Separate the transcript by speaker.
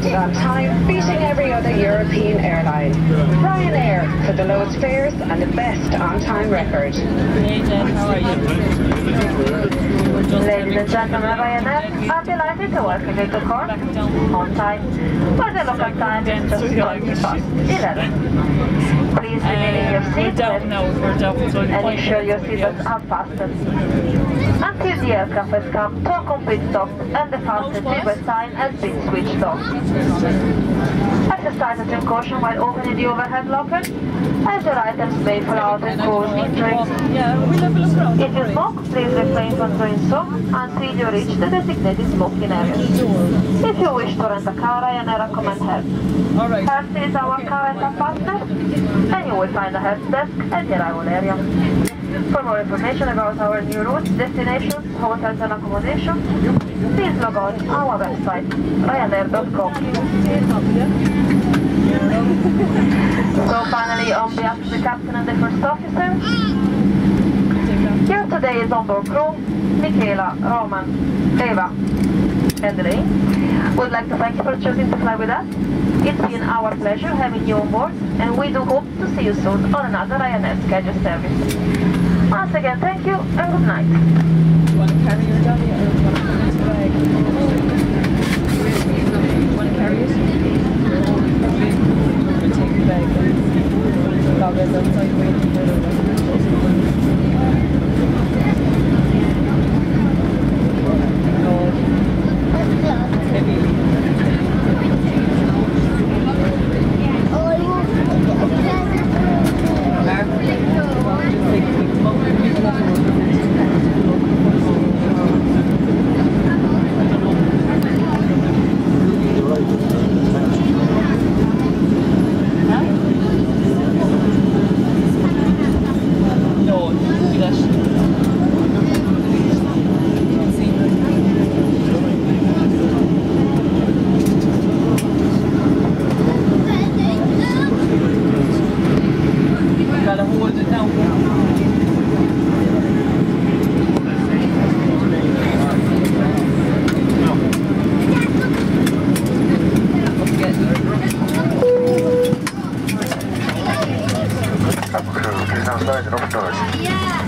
Speaker 1: landed on time, beating every other European airline. Ryanair for the lowest fares and the best on-time record.
Speaker 2: Hey Jen, how are you?
Speaker 3: Ladies and gentlemen, Ryanair are delighted to welcome you to Cork on time, where the local time is just 11. Please remain in your seat and ensure your seatbelts are fastened until the aircraft has come to a complete stop and the fasten seatbelt sign has been switched off. Exercise some caution while opening the overhead locker, as your items may fall out and cause injuries. If you smoke, please refrain from doing so until you reach the designated smoking area. If you wish to rent a car, Ryanair recommend help. Help is our car rental partner, and you will find a help desk at the arrival area. For more information about our new routes, destinations, hotels and accommodation, please log on our website, ryanair.com. So finally, on behalf of the captain and the first officer, here today is onboard crew, Michaela, Roman, Eva, and Ray. We'd like to thank you for choosing to fly with us. It's been our pleasure having you on board, and we do hope to see you soon on another Ryanair scheduled service. Once again, thank you and good night.
Speaker 2: Do you want to carry your dolly or do you want to put it into the bag? Do you want to carry it? We'll take the bag and log it outside waiting for it.
Speaker 4: Crew, please now slide and open doors. Yeah.